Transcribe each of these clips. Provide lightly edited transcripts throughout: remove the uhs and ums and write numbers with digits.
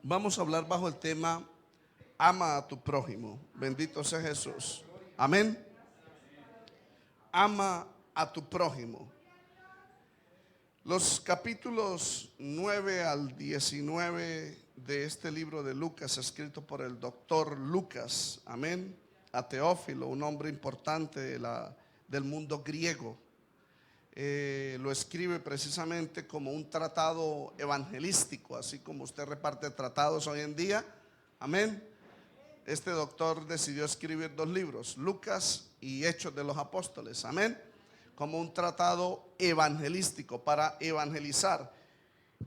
Vamos a hablar bajo el tema ama a tu prójimo. Bendito sea Jesús. Amén. Ama a tu prójimo. Los capítulos 9 al 19 de este libro de Lucas, escrito por el doctor Lucas, amén, a Teófilo, un hombre importante del mundo griego. Lo escribe precisamente como un tratado evangelístico, así como usted reparte tratados hoy en día, amén. Este doctor decidió escribir dos libros, Lucas y Hechos de los Apóstoles, amén, como un tratado evangelístico para evangelizar.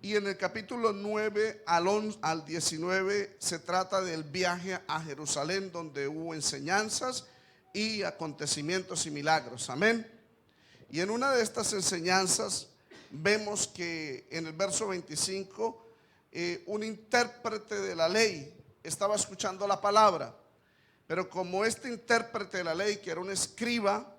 Y en el capítulo 9 al 19 se trata del viaje a Jerusalén, donde hubo enseñanzas y acontecimientos y milagros, amén. Y en una de estas enseñanzas vemos que en el verso 25 un intérprete de la ley estaba escuchando la palabra, pero como este intérprete de la ley, que era un escriba,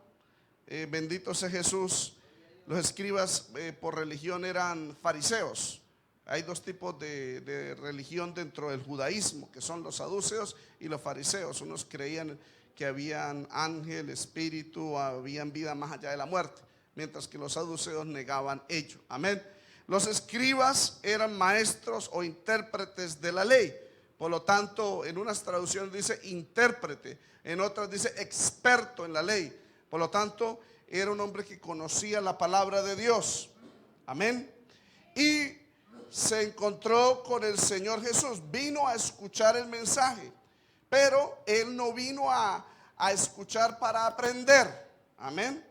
bendito sea Jesús, los escribas por religión eran fariseos. Hay dos tipos de religión dentro del judaísmo, que son los saduceos y los fariseos. Unos creían que habían ángel, espíritu, habían vida más allá de la muerte, mientras que los saduceos negaban ello, amén. Los escribas eran maestros o intérpretes de la ley. Por lo tanto, en unas traducciones dice intérprete, en otras dice experto en la ley. Por lo tanto, era un hombre que conocía la palabra de Dios, amén. Y se encontró con el Señor Jesús, vino a escuchar el mensaje, pero él no vino a escuchar para aprender, amén,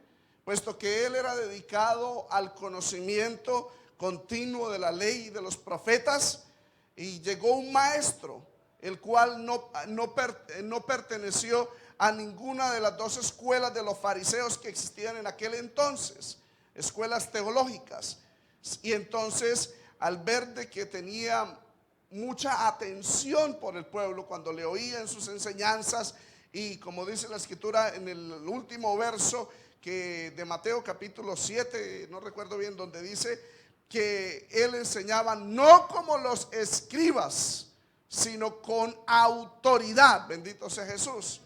puesto que él era dedicado al conocimiento continuo de la ley y de los profetas. Y llegó un maestro, el cual no perteneció a ninguna de las dos escuelas de los fariseos que existían en aquel entonces, escuelas teológicas. Y entonces, al ver de que tenía mucha atención por el pueblo cuando le oían sus enseñanzas, y como dice la escritura en el último verso que de Mateo capítulo 7, no recuerdo bien, donde dice que él enseñaba no como los escribas, sino con autoridad, bendito sea Jesús.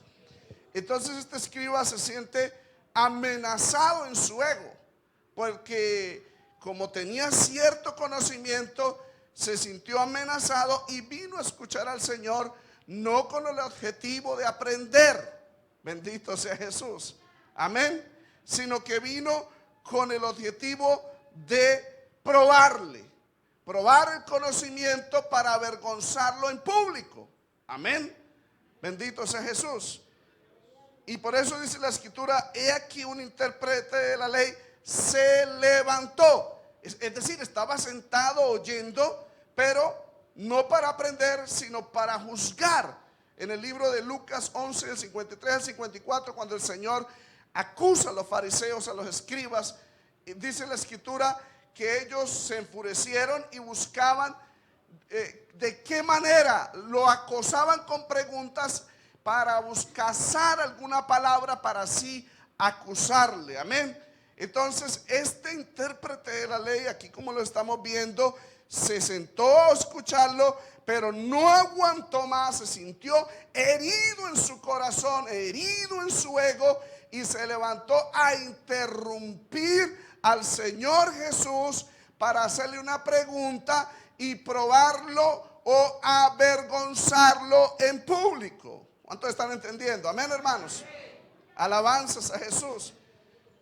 Entonces este escriba se siente amenazado en su ego, porque como tenía cierto conocimiento, se sintió amenazado y vino a escuchar al Señor no con el objetivo de aprender, bendito sea Jesús, amén, sino que vino con el objetivo de probar el conocimiento para avergonzarlo en público, amén, bendito sea Jesús. Y por eso dice la escritura: he aquí un intérprete de la ley se levantó, es decir, estaba sentado oyendo, pero no para aprender, sino para juzgar. En el libro de Lucas 11, del 53 al 54, cuando el Señor acusa a los fariseos, a los escribas, dice la escritura que ellos se enfurecieron y buscaban de qué manera lo acosaban con preguntas para cazar alguna palabra para así acusarle, amén. Entonces este intérprete de la ley, aquí como lo estamos viendo, se sentó a escucharlo, pero no aguantó más, se sintió herido en su corazón, herido en su ego, y se levantó a interrumpir al Señor Jesús para hacerle una pregunta y probarlo o avergonzarlo en público. ¿Cuántos están entendiendo? Amén, hermanos. Alabanzas a Jesús.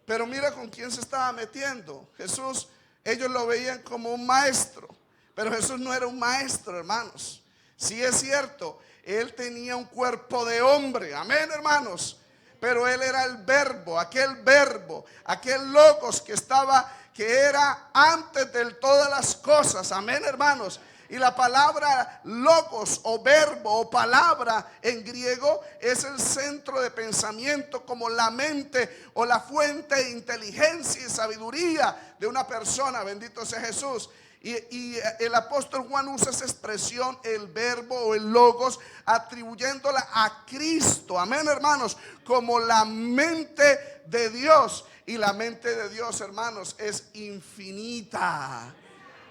Pero mira con quién se estaba metiendo. Jesús, ellos lo veían como un maestro, pero Jesús no era un maestro, hermanos. Sí es cierto, él tenía un cuerpo de hombre, amén, hermanos, pero él era el verbo, aquel logos que era antes de todas las cosas, amén, hermanos. Y la palabra logos o verbo o palabra en griego es el centro de pensamiento, como la mente o la fuente de inteligencia y sabiduría de una persona, bendito sea Jesús. Y el apóstol Juan usa esa expresión, el verbo o el logos, atribuyéndola a Cristo, amén, hermanos, como la mente de Dios. Y la mente de Dios, hermanos, es infinita,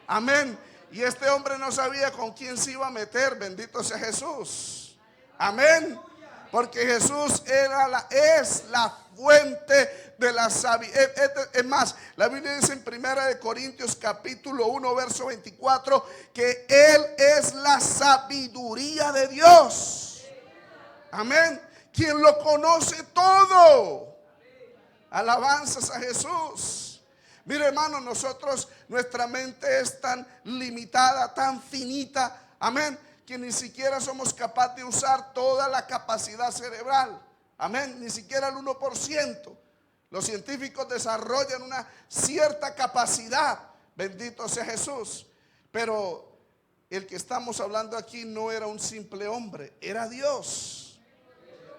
amén. Y este hombre no sabía con quién se iba a meter. Bendito sea Jesús. Amén. Porque Jesús es la fuente de la sabiduría. Es más, la Biblia dice en 1 Corintios capítulo 1 verso 24 que Él es la sabiduría de Dios. Amén. Quien lo conoce todo. Alabanzas a Jesús. Mire, hermano, nuestra mente es tan limitada, tan finita. Amén. Que ni siquiera somos capaces de usar toda la capacidad cerebral. Amén. Ni siquiera el 1%. Los científicos desarrollan una cierta capacidad. Bendito sea Jesús. Pero el que estamos hablando aquí no era un simple hombre, era Dios.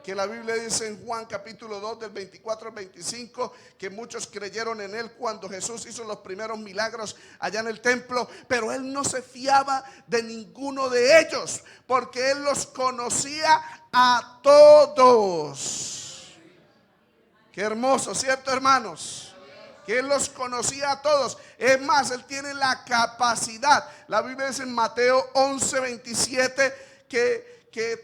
Que la Biblia dice en Juan capítulo 2 del 24 al 25 que muchos creyeron en él cuando Jesús hizo los primeros milagros allá en el templo, pero él no se fiaba de ninguno de ellos porque él los conocía a todos. Qué hermoso, ¿cierto, hermanos? Que él los conocía a todos. Es más, él tiene la capacidad. La Biblia dice en Mateo 11:27 que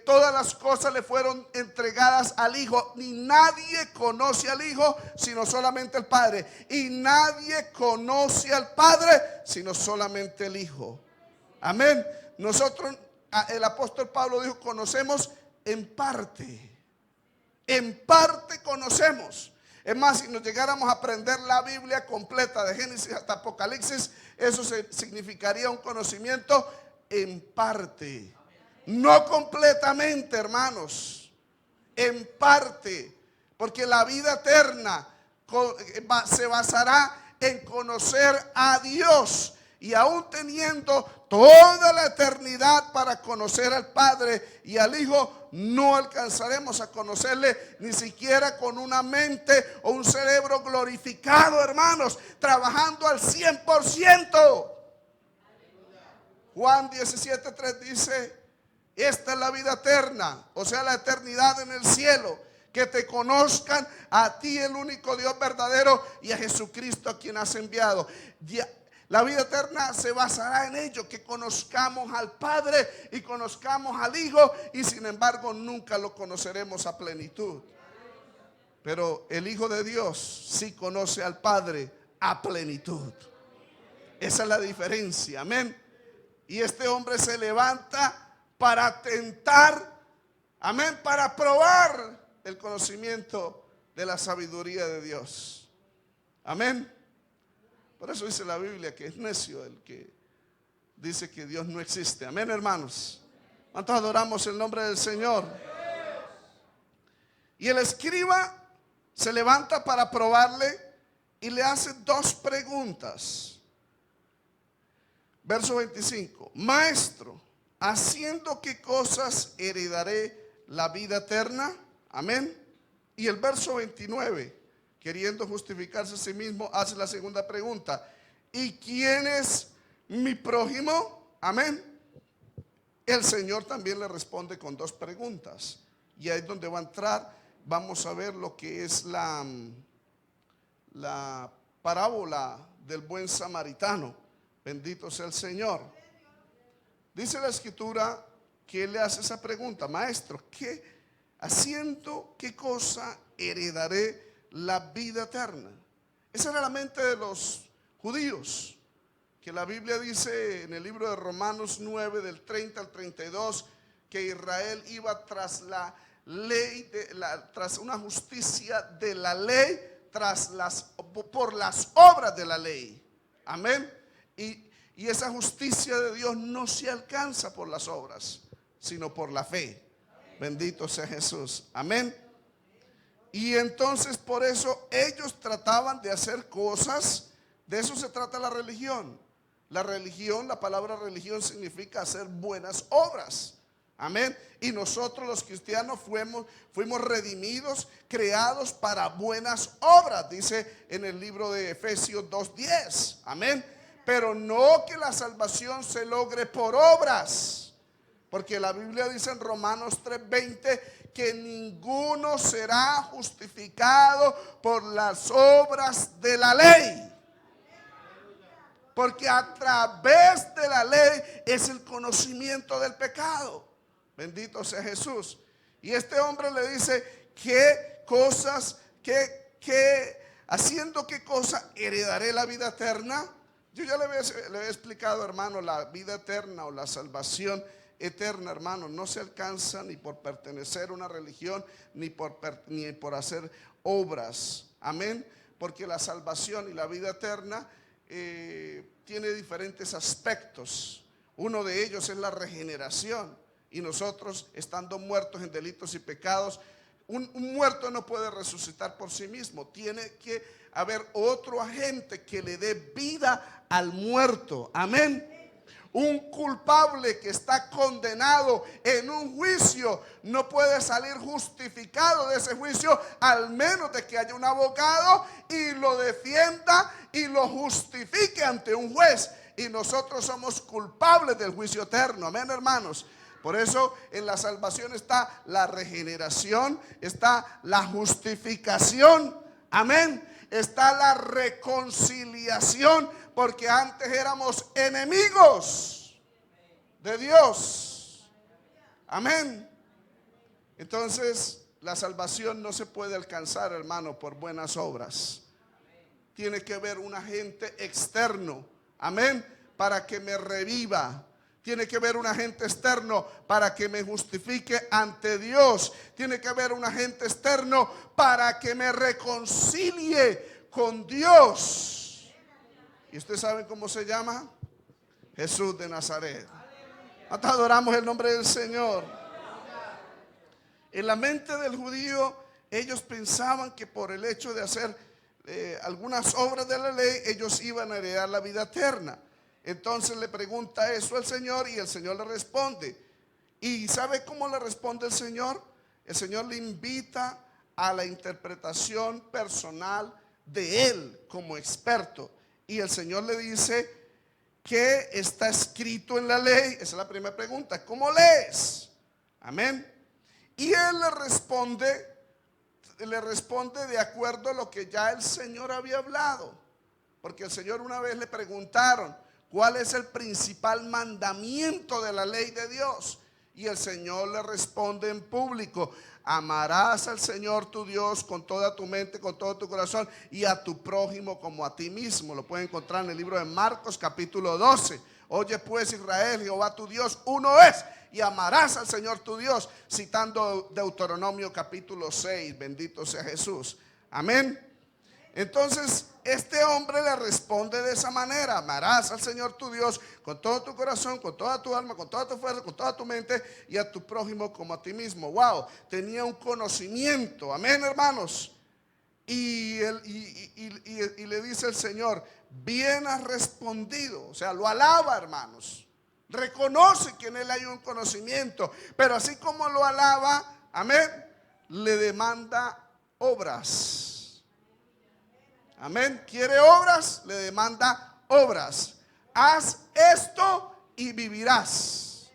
todas las cosas le fueron entregadas al Hijo. Ni nadie conoce al Hijo sino solamente el Padre. Y nadie conoce al Padre sino solamente el Hijo. Amén. Nosotros, el apóstol Pablo dijo, conocemos en parte. En parte conocemos. Es más, si nos llegáramos a aprender la Biblia completa de Génesis hasta Apocalipsis, eso significaría un conocimiento en parte. No completamente, hermanos, en parte, porque la vida eterna se basará en conocer a Dios. Y aún teniendo toda la eternidad para conocer al Padre y al Hijo, no alcanzaremos a conocerle ni siquiera con una mente o un cerebro glorificado, hermanos, trabajando al 100%. Juan 17:3 dice: esta es la vida eterna, o sea, la eternidad en el cielo, que te conozcan a ti, el único Dios verdadero, y a Jesucristo a quien has enviado. La vida eterna se basará en ello, que conozcamos al Padre y conozcamos al Hijo, y sin embargo nunca lo conoceremos a plenitud. Pero el Hijo de Dios sí conoce al Padre a plenitud. Esa es la diferencia, amén. Y este hombre se levanta para tentar, amén, para probar el conocimiento de la sabiduría de Dios. Amén. Por eso dice la Biblia que es necio el que dice que Dios no existe. Amén, hermanos. ¿Cuántos adoramos el nombre del Señor? Y el escriba se levanta para probarle y le hace dos preguntas. Verso 25: Maestro, ¿haciendo qué cosas heredaré la vida eterna? Amén. Y el verso 29, queriendo justificarse a sí mismo, hace la segunda pregunta: ¿y quién es mi prójimo? Amén. El Señor también le responde con dos preguntas. Y ahí es donde va a entrar. Vamos a ver lo que es la parábola del buen samaritano. Bendito sea el Señor. Dice la escritura que él le hace esa pregunta: Maestro, ¿haciendo qué cosa heredaré la vida eterna? Esa era la mente de los judíos, que la Biblia dice en el libro de Romanos 9 del 30 al 32 que Israel iba tras la ley, tras una justicia de la ley, por las obras de la ley. Amén. Y esa justicia de Dios no se alcanza por las obras, sino por la fe. Bendito sea Jesús. Amén. Y entonces por eso ellos trataban de hacer cosas. De eso se trata la religión. La religión, la palabra religión significa hacer buenas obras. Amén. Y nosotros los cristianos fuimos redimidos, creados para buenas obras, dice en el libro de Efesios 2:10. Amén. Pero no que la salvación se logre por obras, porque la Biblia dice en Romanos 3:20 que ninguno será justificado por las obras de la ley. Porque a través de la ley es el conocimiento del pecado. Bendito sea Jesús. Y este hombre le dice, ¿qué cosas, haciendo qué cosa heredaré la vida eterna? Yo ya le había explicado, hermano, la vida eterna o la salvación eterna, hermano, no se alcanza ni por pertenecer a una religión, ni por hacer obras. Amén. Porque la salvación y la vida eterna tiene diferentes aspectos. Uno de ellos es la regeneración. Y nosotros, estando muertos en delitos y pecados, un muerto no puede resucitar por sí mismo. Tiene que haber otro agente que le dé vida al muerto. Amén. Un culpable que está condenado en un juicio no puede salir justificado de ese juicio, al menos de que haya un abogado y lo defienda y lo justifique ante un juez. Y nosotros somos culpables del juicio eterno. Amén, hermanos. Por eso en la salvación está la regeneración, está la justificación, amén, está la reconciliación, porque antes éramos enemigos de Dios, amén. Entonces la salvación no se puede alcanzar, hermano, por buenas obras. Tiene que haber un agente externo, amén, para que me reviva. Tiene que haber un agente externo para que me justifique ante Dios. Tiene que haber un agente externo para que me reconcilie con Dios. ¿Y ustedes saben cómo se llama? Jesús de Nazaret. Hasta adoramos el nombre del Señor. En la mente del judío, ellos pensaban que por el hecho de hacer algunas obras de la ley, ellos iban a heredar la vida eterna. Entonces le pregunta eso al Señor y el Señor le responde. ¿Y sabe cómo le responde el Señor? El Señor le invita a la interpretación personal de él como experto. Y el Señor le dice, ¿qué está escrito en la ley? Esa es la primera pregunta. ¿Cómo lees? Amén. Y él le responde de acuerdo a lo que ya el Señor había hablado. Porque el Señor una vez le preguntaron, ¿cuál es el principal mandamiento de la ley de Dios? Y el Señor le responde en público, amarás al Señor tu Dios con toda tu mente, con todo tu corazón, y a tu prójimo como a ti mismo. Lo pueden encontrar en el libro de Marcos capítulo 12. Oye pues Israel, Jehová tu Dios uno es, y amarás al Señor tu Dios, citando Deuteronomio capítulo 6. Bendito sea Jesús. Amén. Entonces este hombre le responde de esa manera, amarás al Señor tu Dios con todo tu corazón, con toda tu alma, con toda tu fuerza, con toda tu mente, y a tu prójimo como a ti mismo. Wow, tenía un conocimiento, amén, hermanos. Y le dice el Señor, bien has respondido. O sea, lo alaba, hermanos. Reconoce que en él hay un conocimiento, pero así como lo alaba, amén, le demanda obras. Amén. ¿Quiere obras? Le demanda obras. Haz esto y vivirás.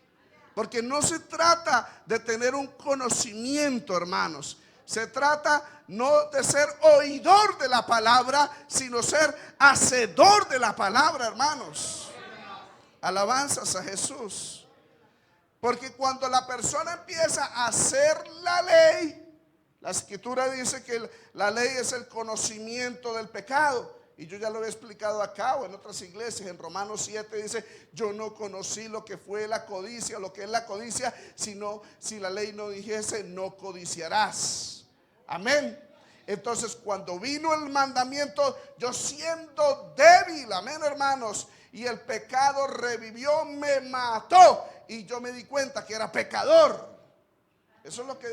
Porque no se trata de tener un conocimiento, hermanos. Se trata no de ser oidor de la palabra, sino ser hacedor de la palabra, hermanos. Alabanzas a Jesús. Porque cuando la persona empieza a hacer la ley, la escritura dice que la ley es el conocimiento del pecado. Y yo ya lo he explicado acá o en otras iglesias. En Romanos 7 dice, yo no conocí lo que fue la codicia, lo que es la codicia, sino si la ley no dijese, no codiciarás. Amén. Entonces cuando vino el mandamiento, yo siendo débil, amén, hermanos, y el pecado revivió, me mató, y yo me di cuenta que era pecador. Eso es lo que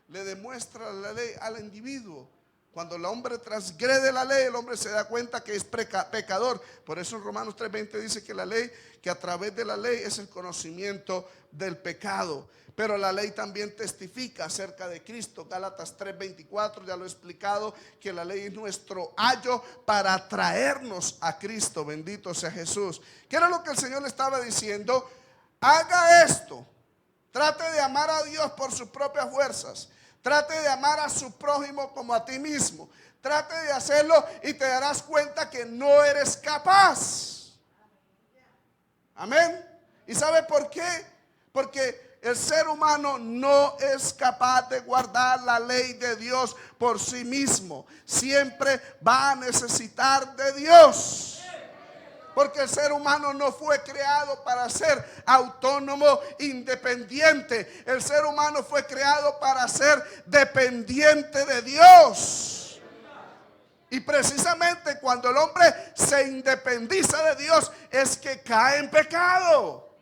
le demuestra la ley al individuo. Cuando el hombre transgrede la ley, el hombre se da cuenta que es pecador. Por eso en Romanos 3:20 dice que la ley, que a través de la ley es el conocimiento del pecado. Pero la ley también testifica acerca de Cristo. Gálatas 3:24, ya lo he explicado, que la ley es nuestro ayo para traernos a Cristo. Bendito sea Jesús. ¿Qué era lo que el Señor le estaba diciendo? Haga esto. Trate de amar a Dios por sus propias fuerzas. Trate de amar a su prójimo como a ti mismo. Trate de hacerlo y te darás cuenta que no eres capaz. Amén. ¿Y sabe por qué? Porque el ser humano no es capaz de guardar la ley de Dios por sí mismo. Siempre va a necesitar de Dios. Porque el ser humano no fue creado para ser autónomo, independiente. El ser humano fue creado para ser dependiente de Dios. Y precisamente cuando el hombre se independiza de Dios es que cae en pecado.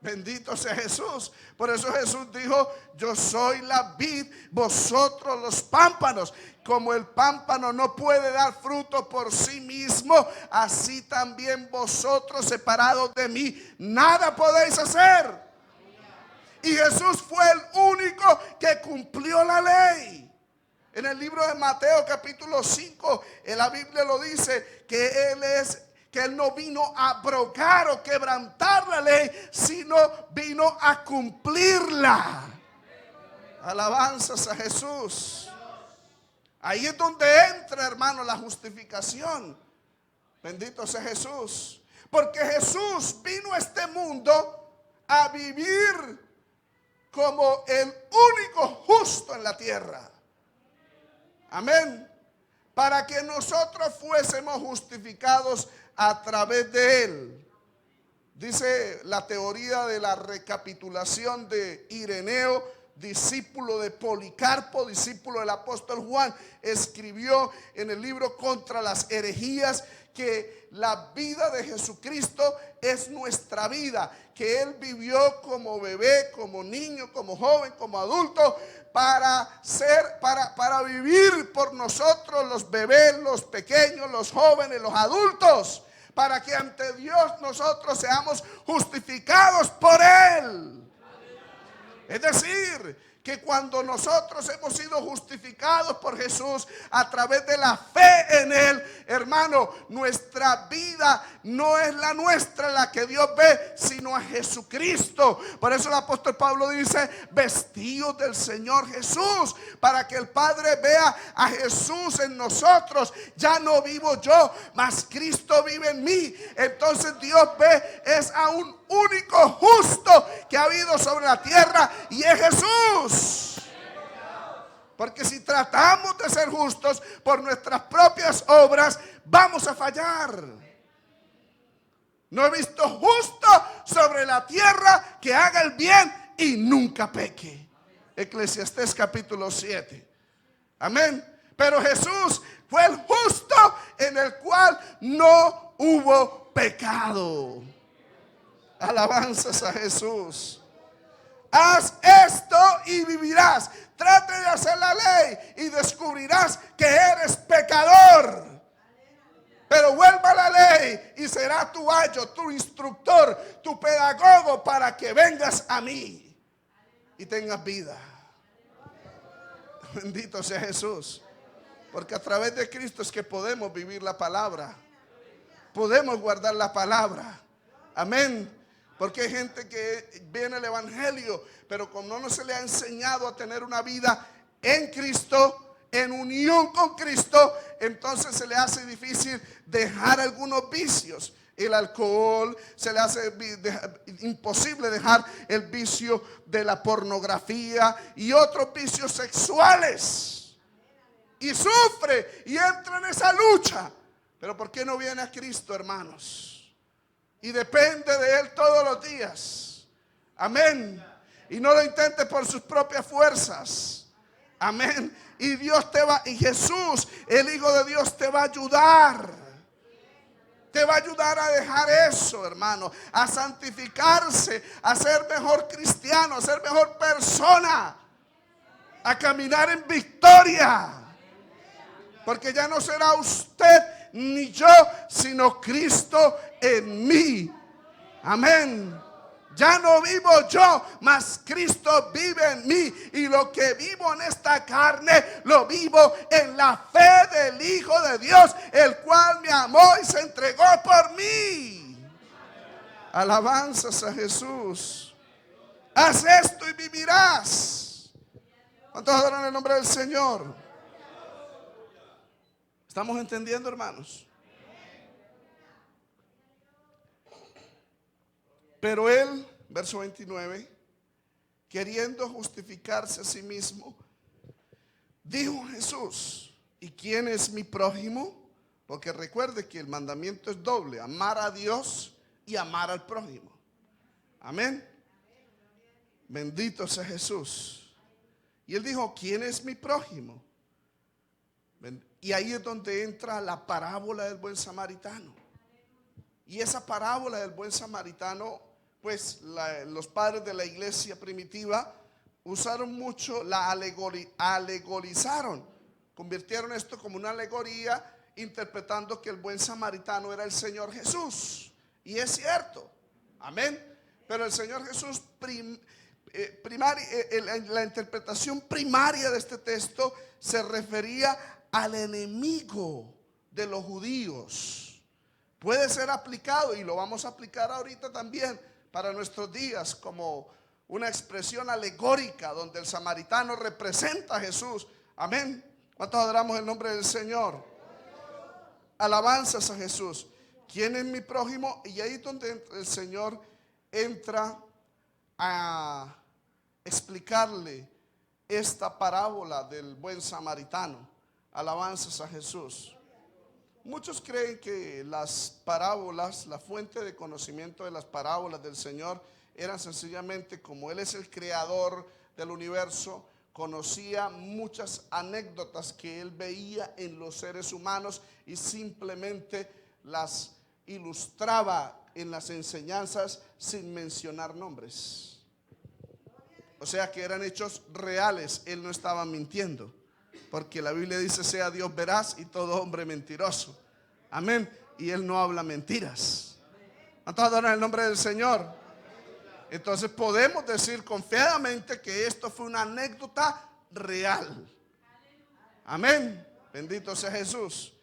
Bendito sea Jesús. Por eso Jesús dijo: yo soy la vid, vosotros los pámpanos. Como el pámpano no puede dar fruto por sí mismo, así también vosotros, separados de mí, nada podéis hacer. Y Jesús fue el único que cumplió la ley. En el libro de Mateo capítulo 5, en la Biblia lo dice que Él no vino a abrogar o quebrantar la ley, sino vino a cumplirla. Alabanzas a Jesús. Ahí es donde entra, hermano, la justificación. Bendito sea Jesús. Porque Jesús vino a este mundo a vivir como el único justo en la tierra. Amén. Para que nosotros fuésemos justificados a través de Él. Dice la teoría de la recapitulación de Ireneo, discípulo de Policarpo, discípulo del apóstol Juan, escribió en el libro Contra las herejías que la vida de Jesucristo es nuestra vida, que Él vivió como bebé, como niño, como joven, como adulto, para vivir por nosotros, los bebés, los pequeños, los jóvenes, los adultos, para que ante Dios nosotros seamos justificados por Él. Es decir, que cuando nosotros hemos sido justificados por Jesús a través de la fe en Él, hermano, nuestra vida no es la nuestra la que Dios ve, sino a Jesucristo. Por eso el apóstol Pablo dice: vestidos del Señor Jesús, para que el Padre vea a Jesús en nosotros. Ya no vivo yo, mas Cristo vive en mí. Entonces Dios ve es a un único justo que ha habido sobre la tierra, y es Jesús. Porque si tratamos de ser justos por nuestras propias obras, vamos a fallar. No he visto justo sobre la tierra que haga el bien y nunca peque. Eclesiastés capítulo 7. Amén. Pero Jesús fue el justo en el cual no hubo pecado. Alabanzas a Jesús. Haz esto y vivirás. Trate de hacer la ley y descubrirás que eres pecador. Pero vuelva a la ley y será tu ayo, tu instructor, tu pedagogo, para que vengas a mí y tengas vida. Bendito sea Jesús. Porque a través de Cristo es que podemos vivir la palabra. Podemos guardar la palabra. Amén. Porque hay gente que viene al evangelio, pero como no se le ha enseñado a tener una vida en Cristo, en unión con Cristo, entonces se le hace difícil dejar algunos vicios. El alcohol, se le hace imposible dejar el vicio de la pornografía y otros vicios sexuales. Y sufre y entra en esa lucha. Pero ¿por qué no viene a Cristo, hermanos? Y depende de Él todos los días. Amén. Y no lo intente por sus propias fuerzas. Amén. Y Dios te va, y Jesús, el Hijo de Dios, te va a ayudar. Te va a ayudar a dejar eso, hermano. A santificarse, a ser mejor cristiano, a ser mejor persona. A caminar en victoria. Porque ya no será usted ni yo, sino Cristo en mí. Amén. Ya no vivo yo, mas Cristo vive en mí. Y lo que vivo en esta carne, lo vivo en la fe del Hijo de Dios, el cual me amó y se entregó por mí. Alabanzas a Jesús. Haz esto y vivirás. ¿Cuántos adoran el nombre del Señor? ¿Estamos entendiendo, hermanos? Pero él, verso 29, queriendo justificarse a sí mismo, dijo Jesús: ¿y quién es mi prójimo? Porque recuerde que el mandamiento es doble: amar a Dios y amar al prójimo. Amén. Bendito sea Jesús. Y él dijo: ¿quién es mi prójimo? Y ahí es donde entra la parábola del buen samaritano. Y esa parábola del buen samaritano, pues los padres de la iglesia primitiva usaron mucho, la alegorizaron, convirtieron esto como una alegoría, interpretando que el buen samaritano era el Señor Jesús. Y es cierto, amén. Pero el Señor Jesús, la interpretación primaria de este texto se refería al enemigo de los judíos. Puede ser aplicado, y lo vamos a aplicar ahorita también para nuestros días, como una expresión alegórica donde el samaritano representa a Jesús. Amén. ¿Cuántos adoramos el nombre del Señor? Alabanzas a Jesús. ¿Quién es mi prójimo? Y ahí es donde el Señor entra a explicarle esta parábola del buen samaritano. Alabanzas a Jesús. Muchos creen que las parábolas, la fuente de conocimiento de las parábolas del Señor, eran sencillamente, como Él es el creador del universo, conocía muchas anécdotas que Él veía en los seres humanos y simplemente las ilustraba en las enseñanzas sin mencionar nombres. O sea que eran hechos reales. Él no estaba mintiendo, porque la Biblia dice: sea Dios veraz y todo hombre mentiroso. Amén. Y Él no habla mentiras. ¿Cuántos adoran el nombre del Señor? Entonces podemos decir confiadamente que esto fue una anécdota real. Amén. Bendito sea Jesús.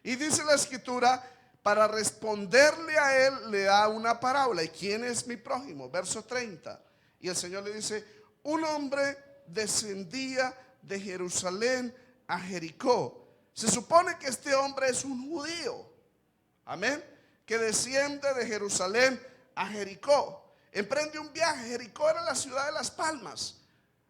Y dice la Escritura, para responderle a él, le da una parábola. ¿Y quién es mi prójimo? Verso 30. Y el Señor le dice: un hombre descendía de Jerusalén a Jericó. Se supone que este hombre es un judío. Amén. Que desciende de Jerusalén a Jericó. Emprende un viaje. Jericó era la ciudad de las palmas.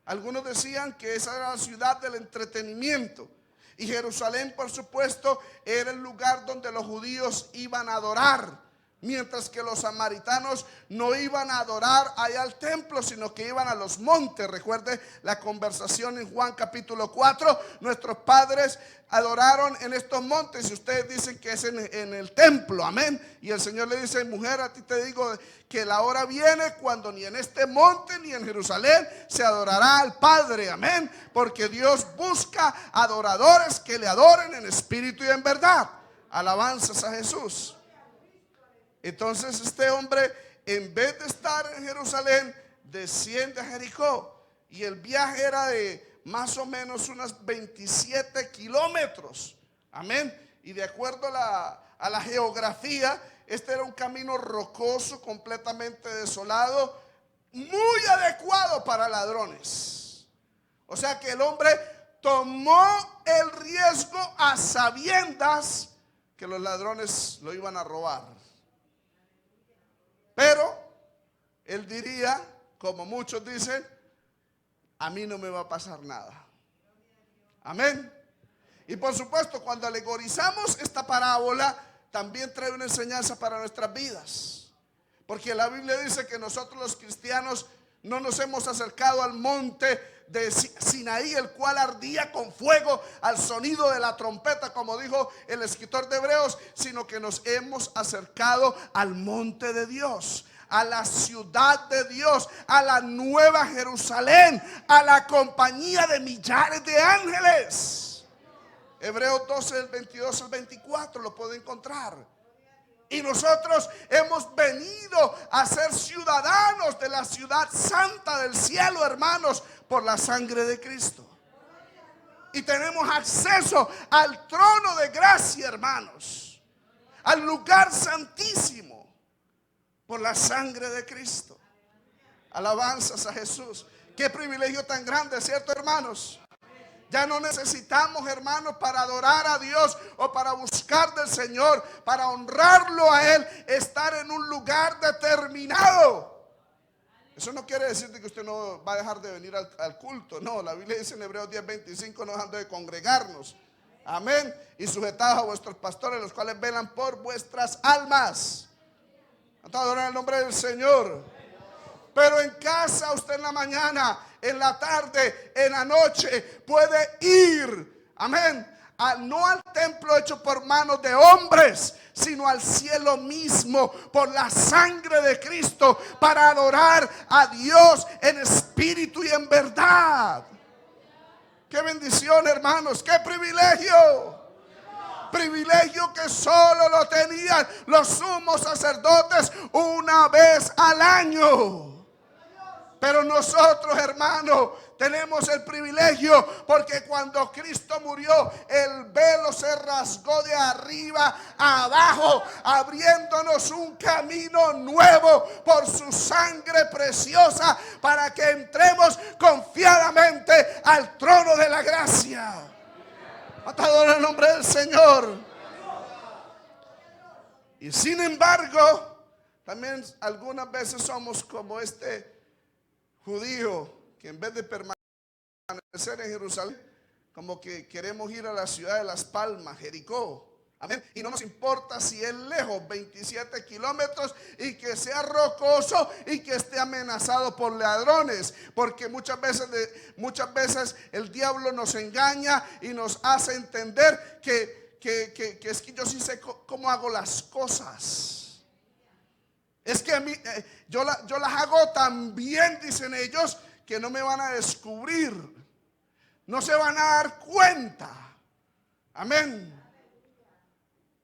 Algunos decían que esa era la ciudad del entretenimiento. Y Jerusalén, por supuesto, era el lugar donde los judíos iban a adorar. Mientras que los samaritanos no iban a adorar allá al templo, sino que iban a los montes. Recuerde la conversación en Juan capítulo 4. Nuestros padres adoraron en estos montes y ustedes dicen que es en el templo. Amén. Y el Señor le dice: mujer, a ti te digo que la hora viene cuando ni en este monte ni en Jerusalén se adorará al Padre. Amén. Porque Dios busca adoradores que le adoren en espíritu y en verdad. Alabanzas a Jesús. Entonces este hombre, en vez de estar en Jerusalén, desciende a Jericó. Y el viaje era de más o menos unos 27 kilómetros. Amén. Y de acuerdo a la geografía, este era un camino rocoso, completamente desolado, muy adecuado para ladrones. O sea que el hombre tomó el riesgo a sabiendas que los ladrones lo iban a robar. Pero él diría, como muchos dicen: a mí no me va a pasar nada. Amén. Y por supuesto, cuando alegorizamos esta parábola, también trae una enseñanza para nuestras vidas. Porque la Biblia dice que nosotros los cristianos no nos hemos acercado al monte de Sinaí, el cual ardía con fuego al sonido de la trompeta, como dijo el escritor de Hebreos, sino que nos hemos acercado al monte de Dios, a la ciudad de Dios, a la nueva Jerusalén, a la compañía de millares de ángeles. Hebreos 12, del 22 al 24 lo puede encontrar. Y nosotros hemos venido a ser ciudadanos de la ciudad santa del cielo, hermanos, por la sangre de Cristo. Y tenemos acceso al trono de gracia, hermanos, al lugar santísimo, por la sangre de Cristo. Alabanzas a Jesús. Qué privilegio tan grande, ¿cierto, hermanos? Ya no necesitamos, hermanos, para adorar a Dios o para buscar del Señor, para honrarlo a Él, estar en un lugar determinado. Eso no quiere decir que usted no va a dejar de venir al culto. No, la Biblia dice en Hebreos 10:25, no dejando de congregarnos. Amén. Y sujetados a vuestros pastores, los cuales velan por vuestras almas. ¿Cuántos adoran el nombre del Señor? Pero en casa, usted en la mañana, en la tarde, en la noche, puede ir, amén, no al templo hecho por manos de hombres, sino al cielo mismo, por la sangre de Cristo, para adorar a Dios en espíritu y en verdad. Qué bendición, hermanos, qué privilegio. Privilegio que solo lo tenían los sumos sacerdotes una vez al año. Pero nosotros, hermanos, tenemos el privilegio porque cuando Cristo murió, el velo se rasgó de arriba a abajo, abriéndonos un camino nuevo por su sangre preciosa, para que entremos confiadamente al trono de la gracia. Atado en el nombre del Señor. Y sin embargo, también algunas veces somos como este judío que en vez de permanecer en Jerusalén, como que queremos ir a la ciudad de Las Palmas, Jericó. Amén. Y no nos importa si es lejos, 27 kilómetros, y que sea rocoso y que esté amenazado por ladrones. Porque muchas veces el diablo nos engaña y nos hace entender que es que yo sí sé cómo hago las cosas. Es que a mí, yo las hago tan bien, dicen ellos, que no me van a descubrir. No se van a dar cuenta. Amén.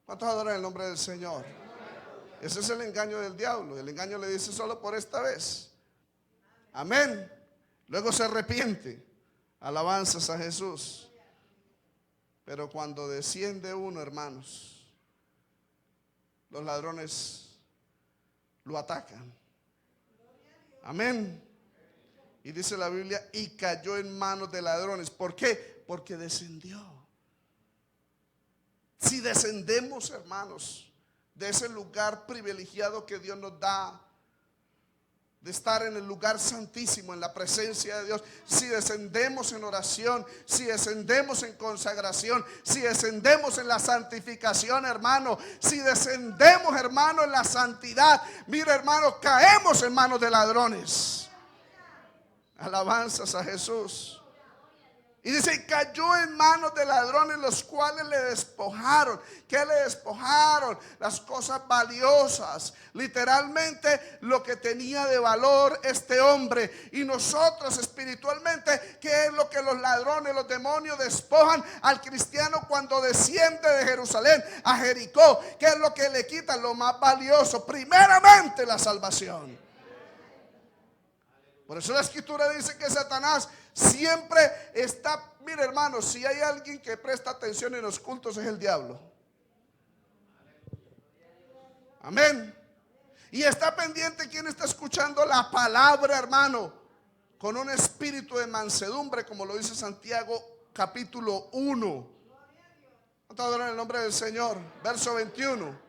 ¿Cuántos adoran el nombre del Señor? Ese es el engaño del diablo. El engaño le dice solo por esta vez. Amén. Luego se arrepiente. Alabanzas a Jesús. Pero cuando desciende uno, hermanos, los ladrones lo atacan. Amén. Y dice la Biblia, y cayó en manos de ladrones. ¿Por qué? Porque descendió. Si descendemos, hermanos, de ese lugar privilegiado que Dios nos da, de estar en el lugar santísimo, en la presencia de Dios, si descendemos en oración, si descendemos en consagración, si descendemos en la santificación, hermano, si descendemos, hermano, en la santidad, mira, hermano, caemos en manos de ladrones. Alabanzas a Jesús. Y dice, cayó en manos de ladrones, los cuales le despojaron. ¿Qué le despojaron? Las cosas valiosas. Literalmente lo que tenía de valor este hombre. Y nosotros espiritualmente, ¿qué es lo que los ladrones, los demonios despojan al cristiano cuando desciende de Jerusalén a Jericó? ¿Qué es lo que le quitan? Lo más valioso. Primeramente la salvación. Por eso la escritura dice que Satanás siempre está, mire hermano, si hay alguien que presta atención en los cultos es el diablo. Amén. Y está pendiente quien está escuchando la palabra, hermano, con un espíritu de mansedumbre, como lo dice Santiago capítulo 1. ¿Cuánto en el nombre del Señor? Verso 21.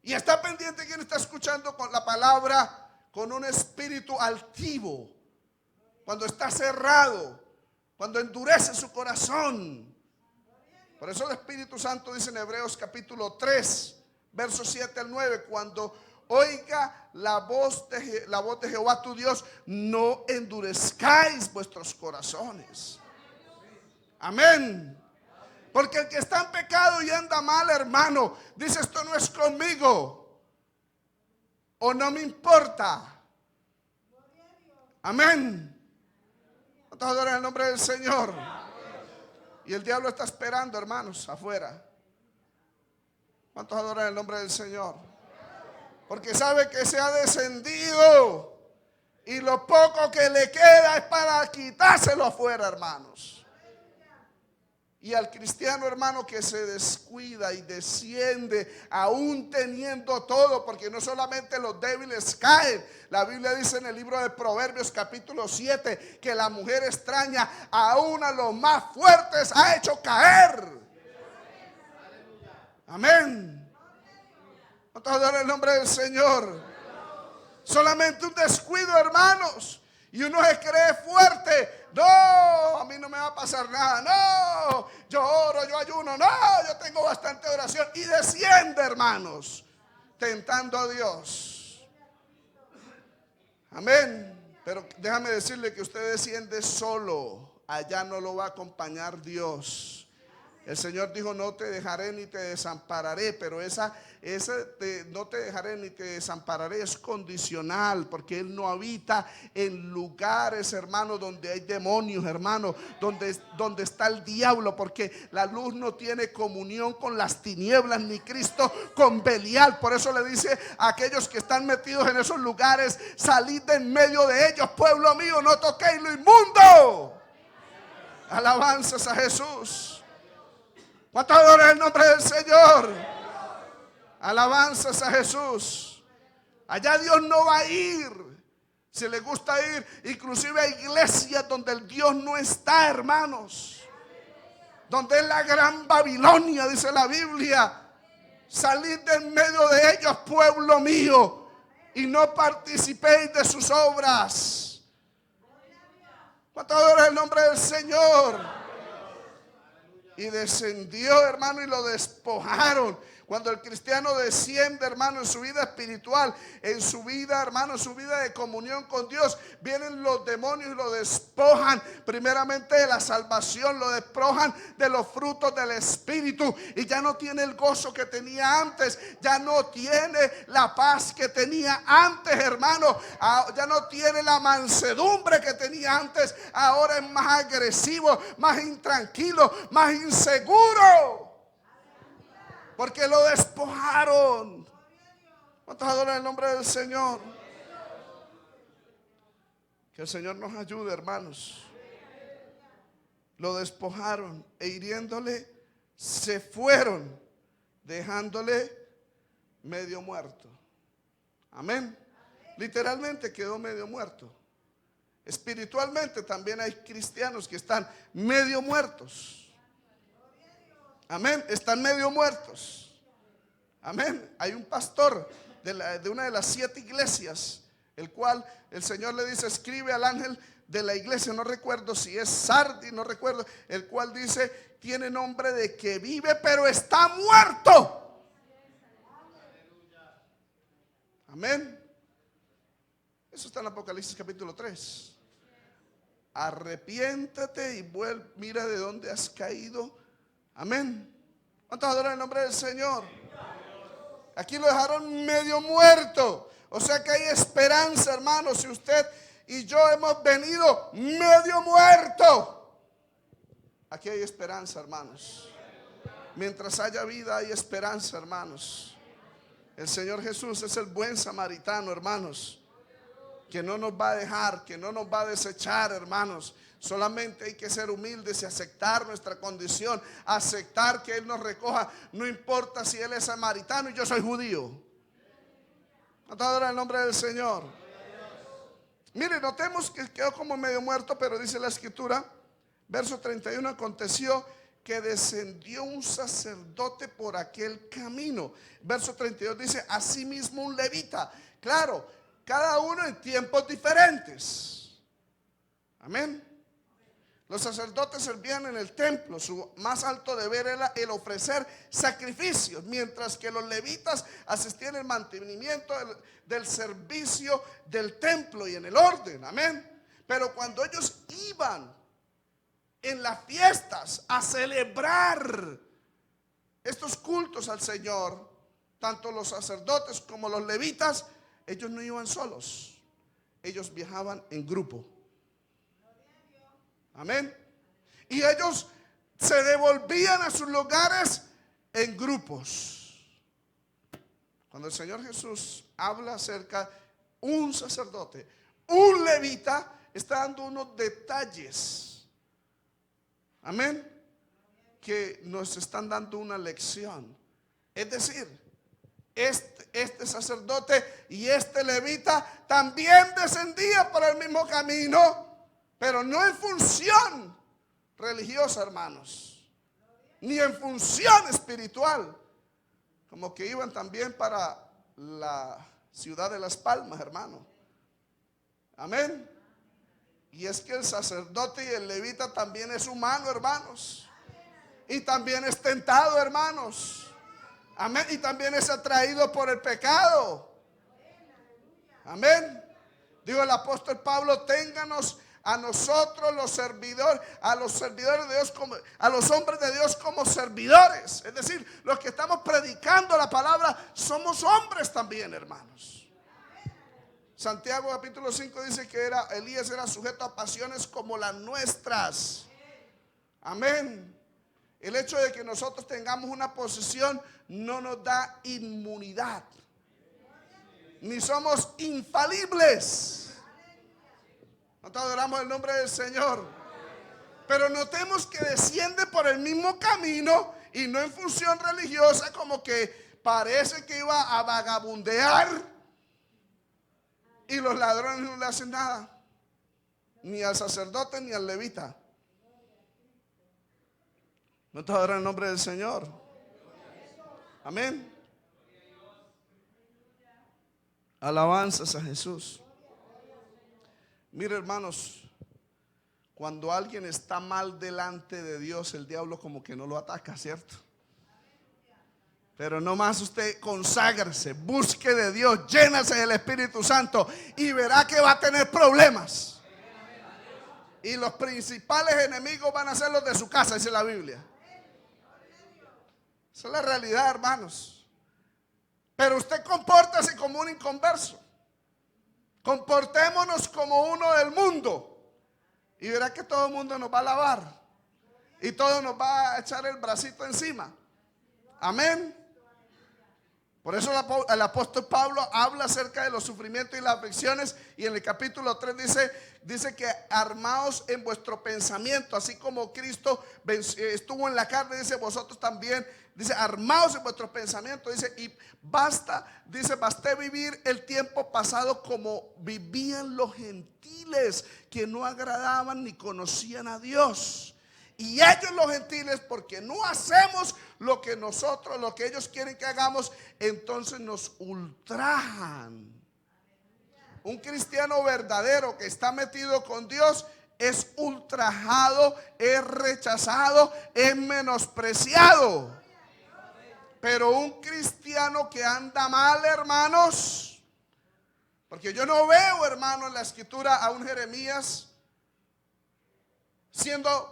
Y está pendiente quien está escuchando con la palabra con un espíritu altivo, cuando está cerrado, cuando endurece su corazón. Por eso el Espíritu Santo dice en Hebreos capítulo 3, versos 7 al 9, cuando oiga la voz de Jehová tu Dios, no endurezcáis vuestros corazones. Amén. Porque el que está en pecado y anda mal, hermano, dice, esto no es conmigo, o no me importa. Amén. ¿Cuántos adoran el nombre del Señor? Y el diablo está esperando, hermanos, afuera. ¿Cuántos adoran el nombre del Señor? Porque sabe que se ha descendido y lo poco que le queda es para quitárselo afuera, hermanos. Y al cristiano, hermano, que se descuida y desciende, aún teniendo todo, porque no solamente los débiles caen, La Biblia dice en el libro de Proverbios capítulo 7 que la mujer extraña aún a los más fuertes ha hecho caer. Amén. ¿Cuántos adoran el nombre del Señor? Solamente un descuido, hermanos, y uno se cree fuerte. No, a mí no me va a pasar nada. No, yo oro, yo ayuno. No, yo tengo bastante oración. Y desciende, hermanos, tentando a Dios. Amén. Pero déjame decirle que usted desciende solo. Allá no lo va a acompañar Dios. El Señor dijo: no te dejaré ni te desampararé. Pero no te dejaré ni te desampararé es condicional, porque Él no habita en lugares, hermano, donde hay demonios, hermano, donde está el diablo, porque la luz no tiene comunión con las tinieblas, ni Cristo con Belial. Por eso le dice a aquellos que están metidos en esos lugares: salid de en medio de ellos, pueblo mío, no toquéis lo inmundo. Alabanzas a Jesús. ¿Cuántos adoran el nombre del Señor? Alabanzas a Jesús. Allá Dios no va a ir. Si le gusta ir, inclusive a iglesias donde el Dios no está, hermanos. Donde es la gran Babilonia, dice la Biblia. Salid de en medio de ellos, pueblo mío, y no participéis de sus obras. ¿Cuántos adoran el nombre del Señor? Y descendió, hermano, y lo despojaron. Cuando el cristiano desciende, hermano, en su vida espiritual, en su vida, hermano, en su vida de comunión con Dios, vienen los demonios y lo despojan primeramente de la salvación, lo despojan de los frutos del Espíritu, y ya no tiene el gozo que tenía antes, ya no tiene la paz que tenía antes, hermano, ya no tiene la mansedumbre que tenía antes. Ahora es más agresivo, más intranquilo, más inseguro, porque lo despojaron. ¿Cuántos adoran el nombre del Señor? Que el Señor nos ayude, hermanos. Lo despojaron e hiriéndole se fueron, dejándole medio muerto. Amén. Literalmente quedó medio muerto. Espiritualmente también hay cristianos que están medio muertos. Amén, están medio muertos. Amén. Hay un pastor de una de las 7 iglesias, el cual el Señor le dice: escribe al ángel de la iglesia, no recuerdo si es Sardis, no recuerdo, el cual dice: tiene nombre de que vive, pero está muerto. Amén. Eso está en Apocalipsis capítulo 3. Arrepiéntate y vuelve, mira de dónde has caído. Amén. ¿Cuántos adoran el nombre del Señor? Aquí lo dejaron medio muerto. O sea que hay esperanza, hermanos. Si usted y yo hemos venido medio muerto, aquí hay esperanza, hermanos. Mientras haya vida hay esperanza, hermanos. El Señor Jesús es el buen samaritano, hermanos, que no nos va a dejar, que no nos va a desechar, hermanos. Solamente hay que ser humildes y aceptar nuestra condición, aceptar que Él nos recoja, no importa si Él es samaritano y yo soy judío. ¿Cuántos adoran el nombre del Señor? Mire, notemos que quedó como medio muerto, pero dice la escritura, verso 31, aconteció que descendió un sacerdote por aquel camino. Verso 32 dice: asimismo un levita. Claro, cada uno en tiempos diferentes. Amén. Los sacerdotes servían en el templo. Su más alto deber era el ofrecer sacrificios, mientras que los levitas asistían al mantenimiento del servicio del templo y en el orden. Amén. Pero cuando ellos iban en las fiestas a celebrar estos cultos al Señor, tanto los sacerdotes como los levitas, ellos no iban solos, ellos viajaban en grupo. Amén. Y ellos se devolvían a sus lugares en grupos. Cuando el Señor Jesús habla acerca de un sacerdote, un levita, está dando unos detalles. Amén. Que nos están dando una lección. Es decir, este sacerdote y este levita también descendía por el mismo camino, pero no en función religiosa, hermanos, ni en función espiritual, como que iban también para la ciudad de Las Palmas, hermano. Amén. Y es que el sacerdote y el levita también es humano, hermanos, y también es tentado, hermanos. Amén. Y también es atraído por el pecado. Amén. Dijo el apóstol Pablo: ténganos a nosotros los servidores, a los servidores de Dios, como a los hombres de Dios, como servidores. Es decir, los que estamos predicando la palabra somos hombres también, hermanos. Santiago capítulo 5 dice que Elías era sujeto a pasiones como las nuestras. Amén. El hecho de que nosotros tengamos una posición no nos da inmunidad, ni somos infalibles. Nosotros adoramos el nombre del Señor. Pero notemos que desciende por el mismo camino y no en función religiosa, como que parece que iba a vagabundear, y los ladrones no le hacen nada, ni al sacerdote ni al levita. Nosotros adoramos el nombre del Señor. Amén. Alabanzas a Jesús. Mire, hermanos, cuando alguien está mal delante de Dios, el diablo como que no lo ataca, ¿cierto? Pero nomás usted conságrese, busque de Dios, llénase del Espíritu Santo y verá que va a tener problemas. Y los principales enemigos van a ser los de su casa, dice la Biblia. Esa es la realidad, hermanos. Pero usted compórtese como un inconverso. Comportémonos como uno del mundo y verá que todo el mundo nos va a alabar y todo nos va a echar el bracito encima. Amén. Por eso el apóstol Pablo habla acerca de los sufrimientos y las aflicciones, y en el capítulo 3 dice que armaos en vuestro pensamiento, así como Cristo estuvo en la carne, dice vosotros también, dice armaos en vuestros pensamientos, dice, y basté vivir el tiempo pasado como vivían los gentiles que no agradaban ni conocían a Dios. Y ellos, los gentiles, porque no hacemos lo que ellos quieren que hagamos, entonces nos ultrajan. Un cristiano verdadero que está metido con Dios es ultrajado, es rechazado, es menospreciado. Pero un cristiano que anda mal, hermanos, porque yo no veo, hermano, en la escritura a un Jeremías siendo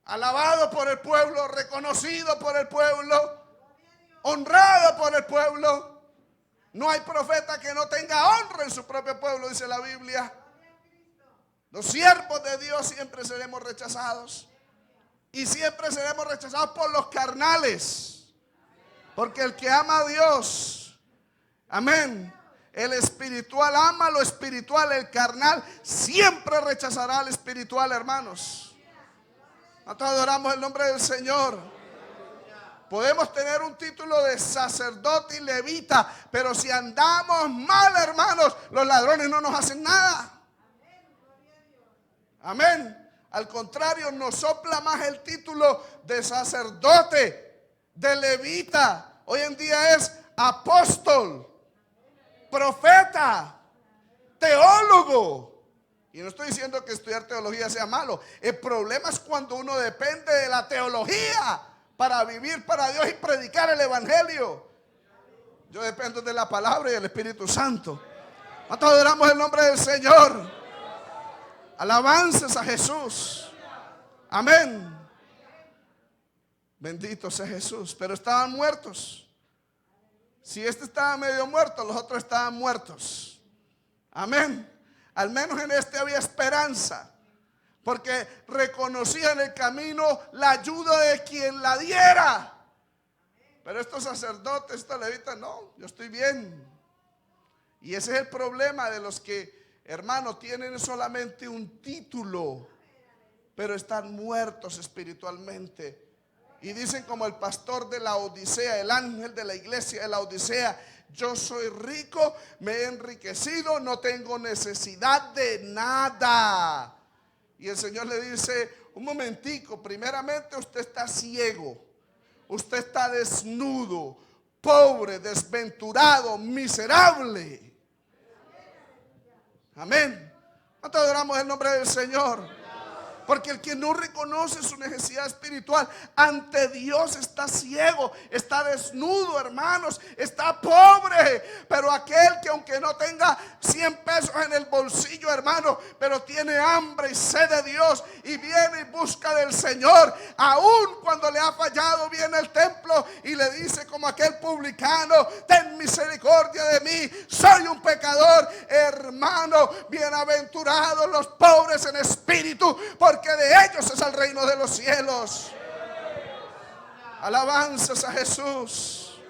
alabado por el pueblo, reconocido por el pueblo, honrado por el pueblo. No hay profeta que no tenga honra en su propio pueblo, dice la Biblia. Los siervos de Dios siempre seremos rechazados, y siempre seremos rechazados por los carnales, porque el que ama a Dios, amén, el espiritual ama lo espiritual, el carnal siempre rechazará al espiritual, hermanos. Nosotros adoramos el nombre del Señor. Podemos tener un título de sacerdote y levita, pero si andamos mal, hermanos, los ladrones no nos hacen nada. Amén. Al contrario, nos sopla más el título de sacerdote, de levita. Hoy en día es apóstol, profeta, teólogo. Y no estoy diciendo que estudiar teología sea malo. El problema es cuando uno depende de la teología para vivir para Dios y predicar el evangelio. Yo dependo de la palabra y del Espíritu Santo. ¿Cuántos adoramos el nombre del Señor? Alabanzas a Jesús. Amén. Bendito sea Jesús. Pero estaban muertos. Si este estaba medio muerto, los otros estaban muertos. Amén. Al menos en este había esperanza, porque reconocían en el camino la ayuda de quien la diera. Pero estos sacerdotes, estos levitas, no, yo estoy bien. Y ese es el problema de los que, hermanos, tienen solamente un título, pero están muertos espiritualmente Y dicen como el pastor de la Odisea, el ángel de la iglesia de la Odisea: yo soy rico, me he enriquecido, no tengo necesidad de nada. Y el Señor le dice: un momentico, primeramente usted está ciego, usted está desnudo, pobre, desventurado, miserable. Amén. ¿Cuánto adoramos el nombre del Señor? Porque el que no reconoce su necesidad espiritual ante Dios está ciego, está desnudo, hermanos, está pobre. Pero aquel que aunque no tenga 100 pesos en el bolsillo, hermano, pero tiene hambre y sed de Dios y viene y busca del Señor, aun cuando le ha fallado, viene al templo y le dice como aquel publicano: ten misericordia de mí, soy un pecador. Hermano, bienaventurados los pobres en espíritu, porque de ellos es el reino de los cielos. Alabanzas a Jesús.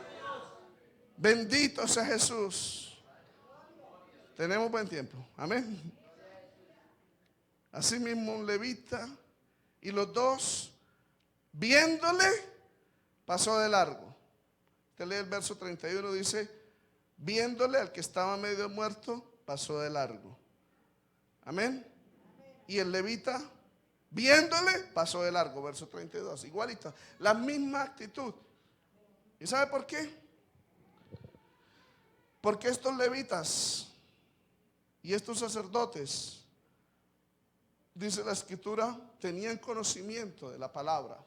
Bendito sea Jesús. Tenemos buen tiempo. Amén. Así mismo un levita, y los dos, viéndole, pasó de largo. Usted lee el verso 31, dice: viéndole al que estaba medio muerto, pasó de largo. Amén. Y el levita, viéndole, pasó de largo. Verso 32, igualito, la misma actitud. ¿Y sabe por qué? Porque estos levitas y estos sacerdotes, dice la escritura, tenían conocimiento de la palabra.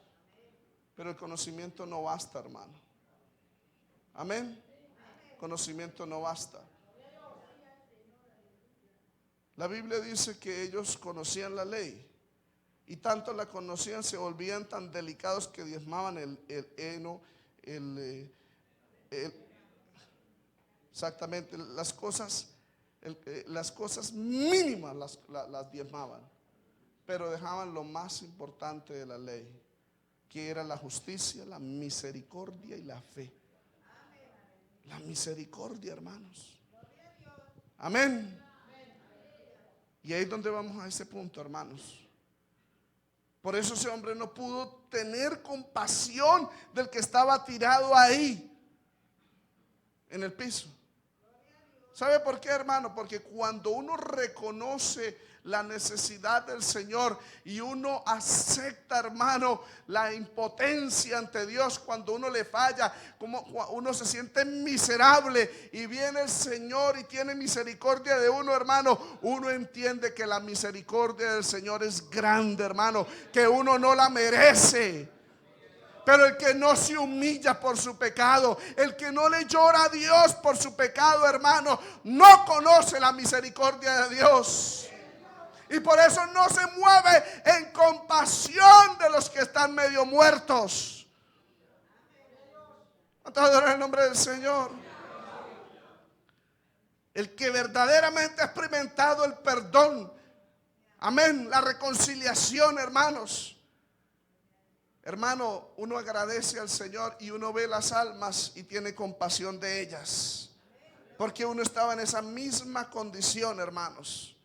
Pero el conocimiento no basta, hermano. Amén. Conocimiento no basta. La Biblia dice que ellos conocían la ley, y tanto la conocían, se volvían tan delicados que diezmaban el heno, exactamente, las cosas mínimas las diezmaban, pero dejaban lo más importante de la ley, que era la justicia, la misericordia y la fe. La misericordia, hermanos. Amén. Y ahí es donde vamos a ese punto, hermanos. Por eso ese hombre no pudo tener compasión del que estaba tirado ahí en el piso. ¿Sabe por qué, hermano? Porque cuando uno reconoce la necesidad del Señor y uno acepta, hermano, la impotencia ante Dios, cuando uno le falla, como uno se siente miserable y viene el Señor y tiene misericordia de uno, hermano, uno entiende que la misericordia del Señor es grande, hermano, que uno no la merece. Pero el que no se humilla por su pecado, el que no le llora a Dios por su pecado, hermano, no conoce la misericordia de Dios. Y por eso no se mueve en compasión de los que están medio muertos. ¿Cuántos adoran el nombre del Señor? El que verdaderamente ha experimentado el perdón, amén, la reconciliación, hermanos. Hermano, uno agradece al Señor y uno ve las almas y tiene compasión de ellas, porque uno estaba en esa misma condición, hermanos,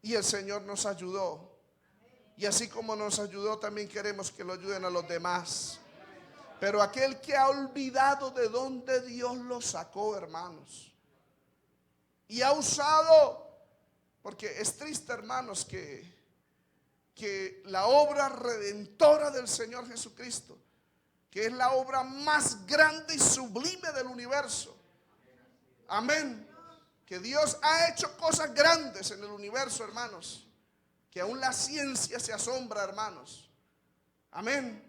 y el Señor nos ayudó. Y así como nos ayudó, también queremos que lo ayuden a los demás. Pero aquel que ha olvidado de dónde Dios lo sacó, hermanos, y ha usado, porque es triste, hermanos, que la obra redentora del Señor Jesucristo, que es la obra más grande y sublime del universo, amén, que Dios ha hecho cosas grandes en el universo, hermanos, que aún la ciencia se asombra, hermanos, amén,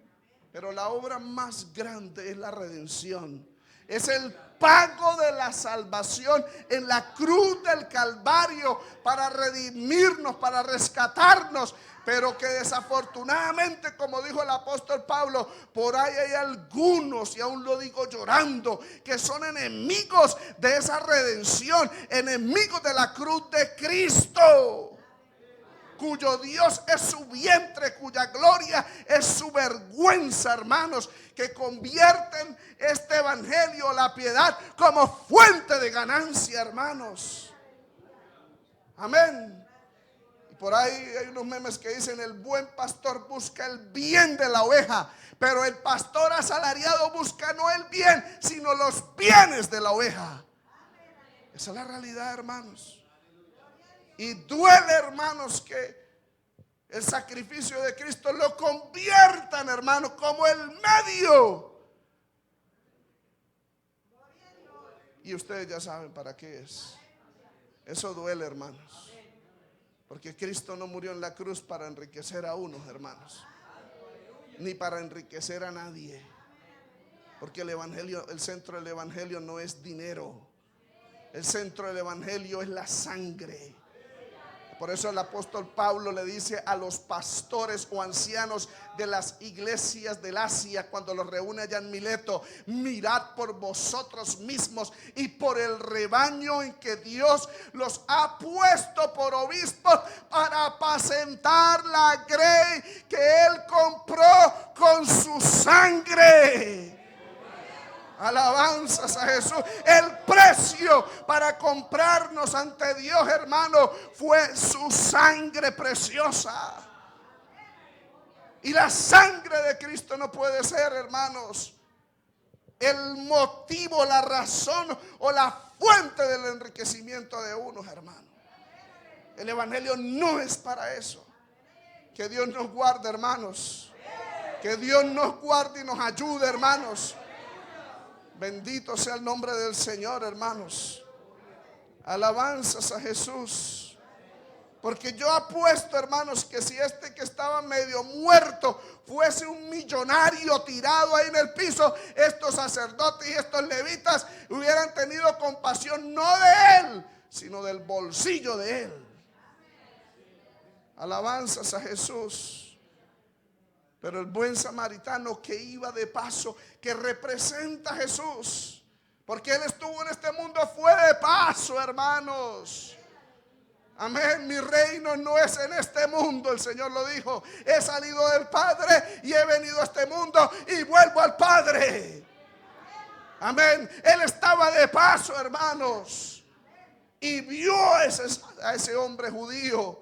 pero la obra más grande es la redención, es el pago de la salvación en la cruz del Calvario para redimirnos, para rescatarnos. Pero que desafortunadamente, como dijo el apóstol Pablo, por ahí hay algunos, y aún lo digo llorando, que son enemigos de esa redención, enemigos de la cruz de Cristo, cuyo Dios es su vientre, cuya gloria es su vergüenza, hermanos, que convierten este evangelio, la piedad, como fuente de ganancia, hermanos. Amén. Por ahí hay unos memes que dicen: el buen pastor busca el bien de la oveja, pero el pastor asalariado busca no el bien, sino los bienes de la oveja. Esa es la realidad, hermanos. Y duele, hermanos, que el sacrificio de Cristo lo conviertan, hermanos, como el medio. Y ustedes ya saben para qué es. Eso duele, hermanos. Porque Cristo no murió en la cruz para enriquecer a unos, hermanos, ni para enriquecer a nadie. Porque el evangelio, el centro del evangelio no es dinero. El centro del evangelio es la sangre. Por eso el apóstol Pablo le dice a los pastores o ancianos de las iglesias del Asia, cuando los reúne allá en Mileto: mirad por vosotros mismos y por el rebaño en que Dios los ha puesto por obispos para apacentar la grey que Él compró con su sangre. Alabanzas a Jesús. El precio para comprarnos ante Dios, hermano, fue su sangre preciosa. Y la sangre de Cristo no puede ser, hermanos, el motivo, la razón o la fuente del enriquecimiento de unos, hermanos. El evangelio no es para eso. Que Dios nos guarde, hermanos. Que Dios nos guarde y nos ayude, hermanos. Bendito sea el nombre del Señor, hermanos. Alabanzas a Jesús. Porque yo apuesto, hermanos, que si este que estaba medio muerto fuese un millonario tirado ahí en el piso, estos sacerdotes y estos levitas hubieran tenido compasión no de él, sino del bolsillo de él. Alabanzas a Jesús. Pero el buen samaritano que iba de paso, que representa a Jesús, porque Él estuvo en este mundo, fue de paso, hermanos. Amén. Mi reino no es en este mundo, el Señor lo dijo. He salido del Padre y he venido a este mundo y vuelvo al Padre. Amén. Él estaba de paso, hermanos, y vio a ese hombre judío,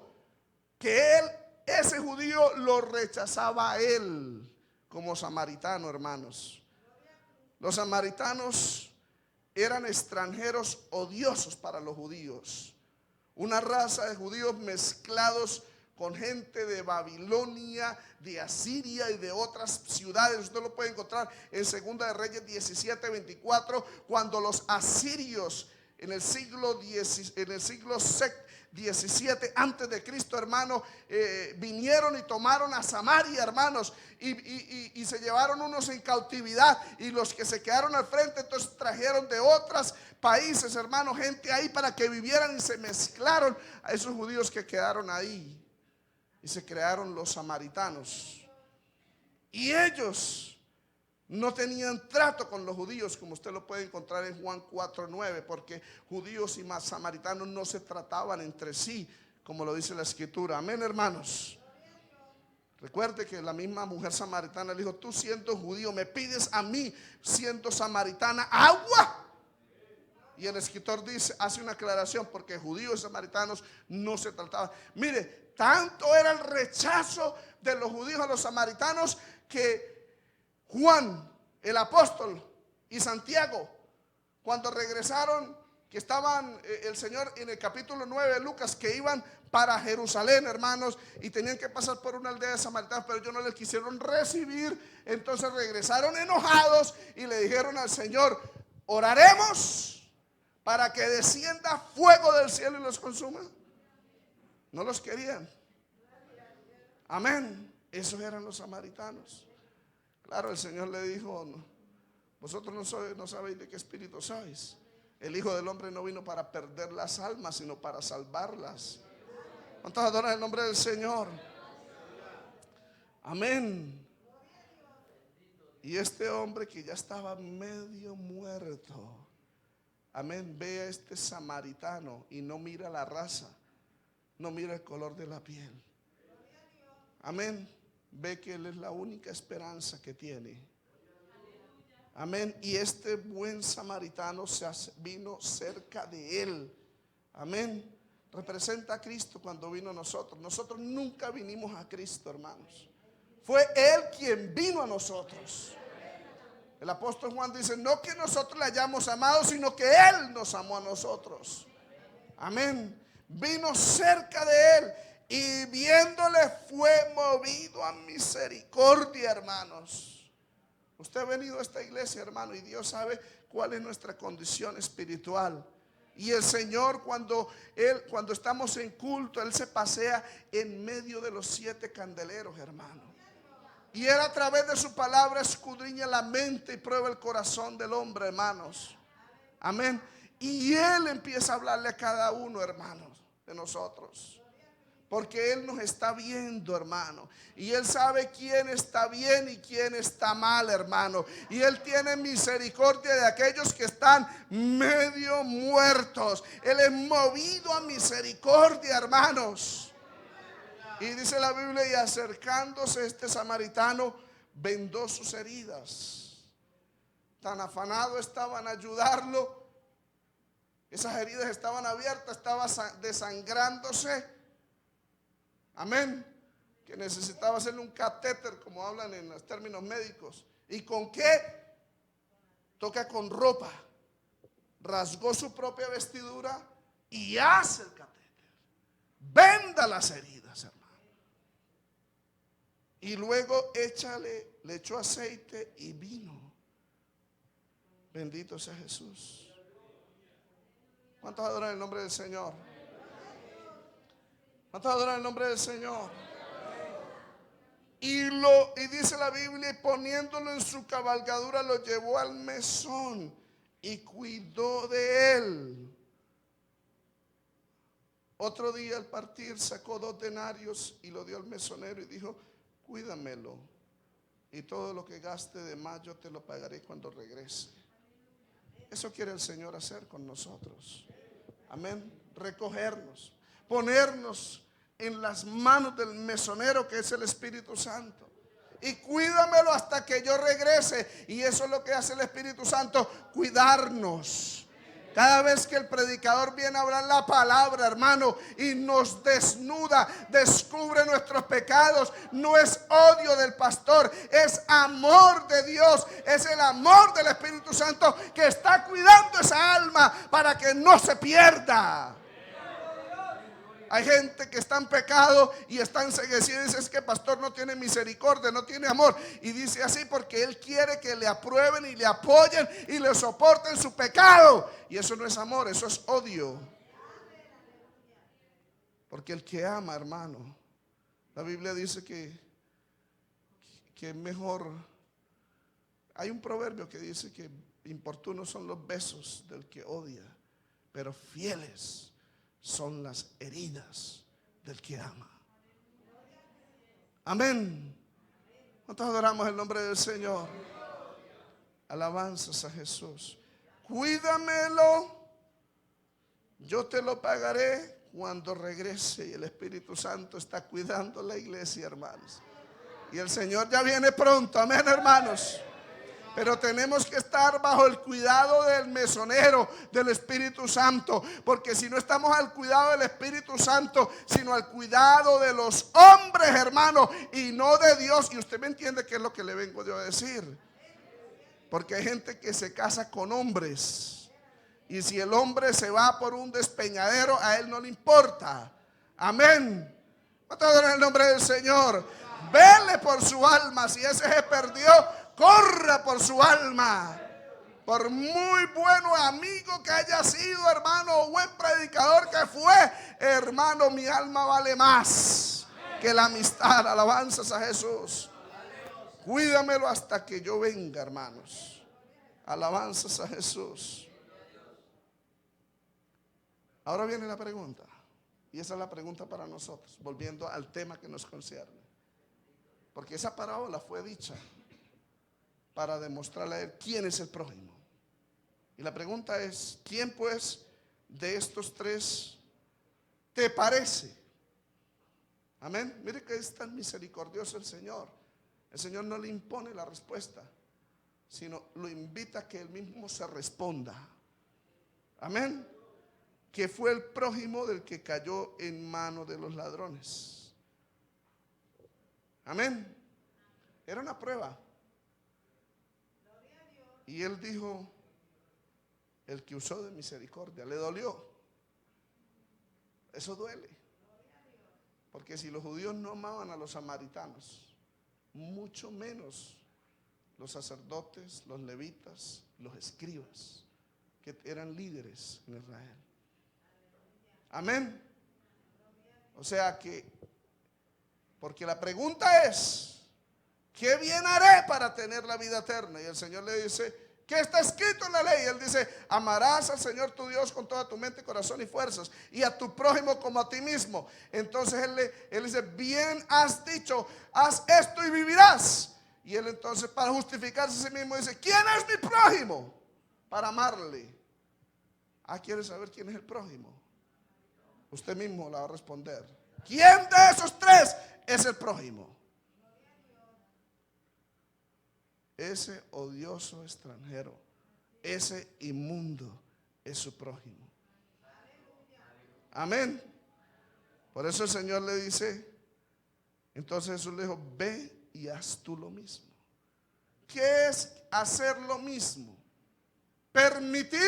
que ese judío lo rechazaba a él como samaritano, hermanos. Los samaritanos eran extranjeros odiosos para los judíos. Una raza de judíos mezclados con gente de Babilonia, de Asiria y de otras ciudades. Usted lo puede encontrar en Segunda de Reyes 17:24, cuando los asirios en el siglo 17 antes de Cristo, hermanos, vinieron y tomaron a Samaria, hermanos, y se llevaron unos en cautividad, y los que se quedaron al frente entonces trajeron de otros países, hermanos, gente ahí para que vivieran, y se mezclaron a esos judíos que quedaron ahí y se crearon los samaritanos. Y ellos no tenían trato con los judíos, como usted lo puede encontrar en Juan 4:9, porque judíos y samaritanos no se trataban entre sí, como lo dice la escritura. Amén, hermanos. Recuerde que la misma mujer samaritana le dijo: tú siendo judío me pides a mí, siendo samaritana, agua. Y el escritor dice, hace una aclaración, porque judíos y samaritanos no se trataban. Mire, tanto era el rechazo de los judíos a los samaritanos, que Juan, el apóstol, y Santiago, cuando regresaron, que estaban el Señor en el capítulo 9 de Lucas, que iban para Jerusalén, hermanos, y tenían que pasar por una aldea de samaritanos, pero ellos no les quisieron recibir. Entonces regresaron enojados y le dijeron al Señor: oraremos para que descienda fuego del cielo y los consuma. No los querían. Amén. Esos eran los samaritanos. Claro, el Señor le dijo: vosotros no sabéis de qué espíritu sois. El Hijo del Hombre no vino para perder las almas, sino para salvarlas. ¿Cuántos adoran el nombre del Señor? Amén. Y este hombre que ya estaba medio muerto, amén, ve a este samaritano y no mira la raza, no mira el color de la piel. Amén. Ve que él es la única esperanza que tiene. Amén. Y este buen samaritano vino cerca de él. Amén. representa a Cristo cuando vino a nosotros. Nosotros nunca vinimos a Cristo, hermanos. Fue Él quien vino a nosotros. El apóstol Juan dice, no que nosotros le hayamos amado, sino que Él nos amó a nosotros. Amén. Vino cerca de Él y viéndole fue movido a misericordia, hermanos. Usted ha venido a esta iglesia, hermano, y Dios sabe cuál es nuestra condición espiritual. Y el Señor cuando estamos en culto, Él se pasea en medio de los 7 candeleros, hermano. Y Él a través de su palabra escudriña la mente y prueba el corazón del hombre, hermanos. Amén. Y Él empieza a hablarle a cada uno, hermanos, de nosotros. Porque Él nos está viendo, hermano. Y Él sabe quién está bien y quién está mal, hermano. Y Él tiene misericordia de aquellos que están medio muertos. Él es movido a misericordia, hermanos. Y dice la Biblia, y acercándose este samaritano, vendó sus heridas. Tan afanado estaba en ayudarlo. Esas heridas estaban abiertas, estaba desangrándose. Amén. Que necesitaba hacerle un catéter, como hablan en los términos médicos. ¿Y con qué? Toca con ropa. Rasgó su propia vestidura y hace el catéter. Venda las heridas, hermano. Y luego le echó aceite y vino. Bendito sea Jesús. ¿Cuántos adoran el nombre del Señor? ¿Cuántos adoran el nombre del Señor? Y dice la Biblia, y poniéndolo en su cabalgadura, lo llevó al mesón y cuidó de él. Otro día al partir sacó 2 denarios y lo dio al mesonero y dijo, cuídamelo, y todo lo que gaste de más yo te lo pagaré cuando regrese. Eso quiere el Señor hacer con nosotros. Amén. Recogernos, ponernos en las manos del mesonero, que es el Espíritu Santo. Y cuídamelo hasta que yo regrese. Y eso es lo que hace el Espíritu Santo, cuidarnos. Cada vez que el predicador viene a hablar la palabra, hermano, y nos desnuda, descubre nuestros pecados, no es odio del pastor, es amor de Dios, es el amor del Espíritu Santo que está cuidando esa alma para que no se pierda. Hay gente que está en pecado y está enceguecida y dice, es que el pastor no tiene misericordia, no tiene amor. Y dice así porque él quiere que le aprueben y le apoyen y le soporten su pecado. Y eso no es amor, eso es odio. Porque el que ama, hermano, la Biblia dice que mejor. Hay un proverbio que dice que importunos son los besos del que odia, pero fieles son las heridas del que ama. Amén. ¿Cuántos adoramos el nombre del Señor? Alabanzas a Jesús. Cuídamelo, yo te lo pagaré cuando regrese. Y el Espíritu Santo está cuidando la iglesia, hermanos. Y el Señor ya viene pronto. Amén, hermanos. Pero tenemos que estar bajo el cuidado del mesonero, del Espíritu Santo. Porque si no estamos al cuidado del Espíritu Santo, sino al cuidado de los hombres, hermanos, y no de Dios. Y usted me entiende qué es lo que le vengo yo a decir. Porque hay gente que se casa con hombres. Y si el hombre se va por un despeñadero, a él no le importa. Amén. ¿Cuántos adoran el nombre del Señor? Vele por su alma. Si ese se perdió, corra por su alma. Por muy bueno amigo que haya sido, hermano, o buen predicador que fue, hermano, mi alma vale más que la amistad. Alabanzas a Jesús. Cuídamelo hasta que yo venga, hermanos. Alabanzas a Jesús. Ahora viene la pregunta. Y esa es la pregunta para nosotros, volviendo al tema que nos concierne. Porque esa parábola fue dicha para demostrarle a él quién es el prójimo. Y la pregunta es, ¿quién pues de estos 3 te parece? Amén. Mire que es tan misericordioso el Señor. El Señor no le impone la respuesta, sino lo invita a que él mismo se responda. Amén. que fue el prójimo del que cayó en mano de los ladrones. Amén. Era una prueba. Y él dijo, el que usó de misericordia, le dolió. Eso duele. Porque si los judíos no amaban a los samaritanos, mucho menos los sacerdotes, los levitas, los escribas, que eran líderes en Israel. Amén. O sea que, porque la pregunta es, ¿qué bien haré para tener la vida eterna? Y el Señor le dice, ¿qué está escrito en la ley? Él dice, amarás al Señor tu Dios con toda tu mente, corazón y fuerzas, y a tu prójimo como a ti mismo. Entonces él dice, bien has dicho, haz esto y vivirás. Y él entonces, para justificarse a sí mismo, dice, ¿quién es mi prójimo? Para amarle. ¿Quiere saber quién es el prójimo? Usted mismo la va a responder. ¿Quién de esos tres es el prójimo? Ese odioso extranjero, ese inmundo es su prójimo. Amén. Por eso el Señor le dice, entonces Jesús le dijo, ve y haz tú lo mismo. ¿Qué es hacer lo mismo? Permitir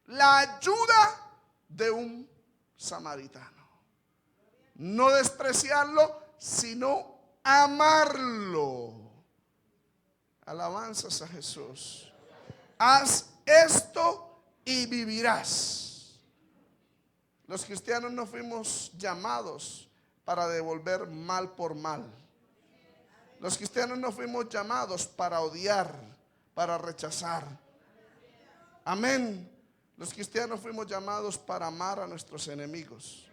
la ayuda de un samaritano. No despreciarlo, sino amarlo. Alabanzas a Jesús. Haz esto y vivirás. Los cristianos no fuimos llamados para devolver mal por mal. Los cristianos no fuimos llamados para odiar, para rechazar. Amén. Los cristianos fuimos llamados para amar a nuestros enemigos,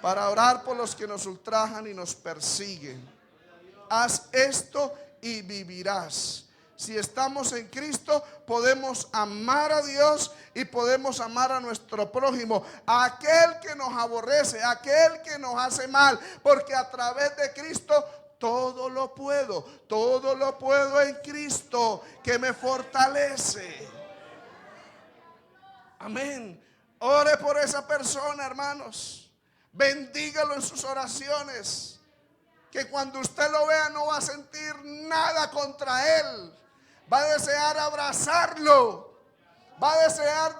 para orar por los que nos ultrajan y nos persiguen. Haz esto y vivirás. Si estamos en Cristo, podemos amar a Dios y podemos amar a nuestro prójimo, a aquel que nos aborrece, a aquel que nos hace mal, porque a través de Cristo todo lo puedo en Cristo que me fortalece. Amén. Ore por esa persona, hermanos. Bendígalo en sus oraciones, que cuando usted lo vea no va a sentir nada contra él. Va a desear abrazarlo, va a desear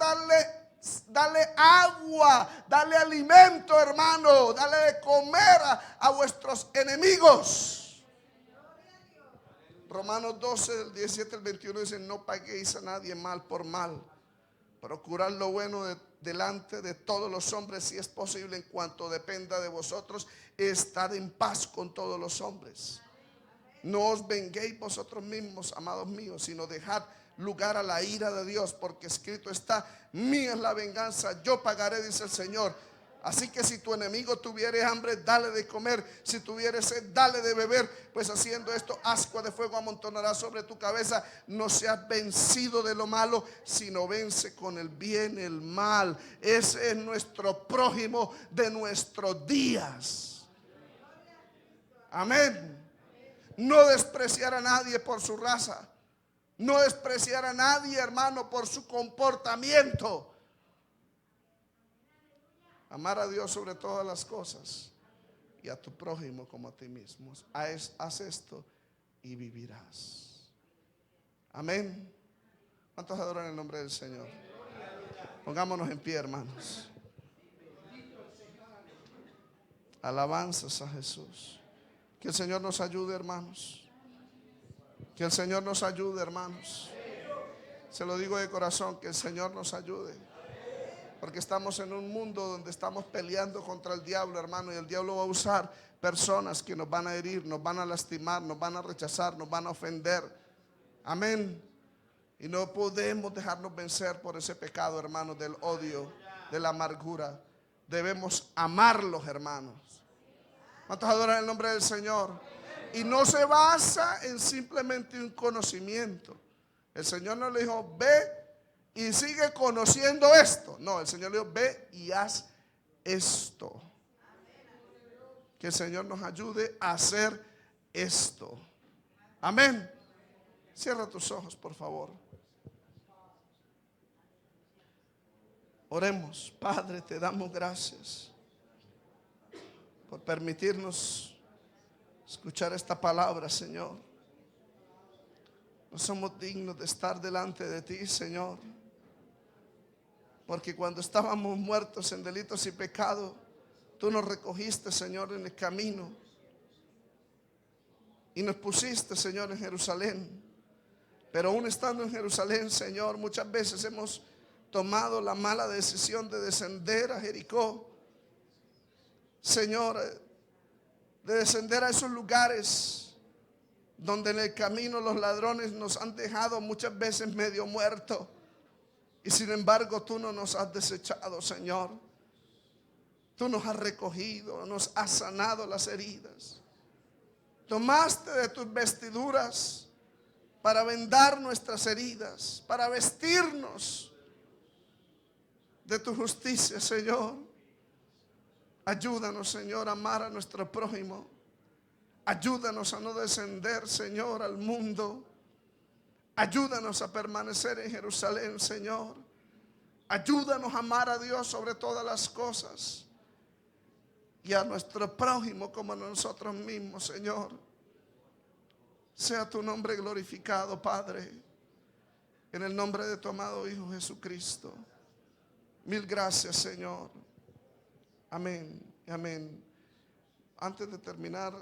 darle agua, darle alimento, hermano, darle de comer a vuestros enemigos. Romanos 12, del 17 al 21 dice, no paguéis a nadie mal por mal. Procurad lo bueno delante de todos los hombres, si es posible, en cuanto dependa de vosotros, estad en paz con todos los hombres. No os venguéis vosotros mismos, amados míos, sino dejad lugar a la ira de Dios, porque escrito está, mía es la venganza, yo pagaré, dice el Señor. Así que si tu enemigo tuviere hambre, dale de comer, si tuviere sed, dale de beber, pues haciendo esto, ascua de fuego amontonará sobre tu cabeza. No seas vencido de lo malo, sino vence con el bien el mal. Ese es nuestro prójimo de nuestros días. Amén. No despreciar a nadie por su raza. No despreciar a nadie, hermano, por su comportamiento. Amar a Dios sobre todas las cosas y a tu prójimo como a ti mismo. Haz esto y vivirás. Amén. ¿Cuántos adoran el nombre del Señor? Pongámonos en pie, hermanos. Alabanzas a Jesús. Que el Señor nos ayude, hermanos. Que el Señor nos ayude, hermanos. Se lo digo de corazón, que el Señor nos ayude. Porque estamos en un mundo donde estamos peleando contra el diablo, hermano. Y el diablo va a usar personas que nos van a herir, nos van a lastimar, nos van a rechazar, nos van a ofender. Amén. Y no podemos dejarnos vencer por ese pecado, hermano, del odio, de la amargura. Debemos amarlos, hermanos. ¿Cuántos adoran el nombre del Señor? Y no se basa en simplemente un conocimiento. El Señor no le dijo, ve y sigue conociendo esto. No, el Señor le dijo, ve y haz esto. Que el Señor nos ayude a hacer esto. Amén. Cierra tus ojos, por favor. Oremos. Padre, te damos gracias por permitirnos escuchar esta palabra, Señor. No somos dignos de estar delante de ti, Señor, porque cuando estábamos muertos en delitos y pecados, tú nos recogiste, Señor, en el camino y nos pusiste, Señor, en Jerusalén. Pero aún estando en Jerusalén, Señor, muchas veces hemos tomado la mala decisión de descender a Jericó, Señor, de descender a esos lugares donde en el camino los ladrones nos han dejado muchas veces medio muertos. Y sin embargo tú no nos has desechado, Señor. Tú nos has recogido, nos has sanado las heridas. Tomaste de tus vestiduras para vendar nuestras heridas, para vestirnos de tu justicia, Señor. Ayúdanos, Señor, a amar a nuestro prójimo. Ayúdanos a no descender, Señor, al mundo. Ayúdanos a permanecer en Jerusalén, Señor. Ayúdanos a amar a Dios sobre todas las cosas y a nuestro prójimo como a nosotros mismos, Señor. Sea tu nombre glorificado, Padre, en el nombre de tu amado Hijo Jesucristo. Mil gracias, Señor. Amén. Amén. Antes de terminar,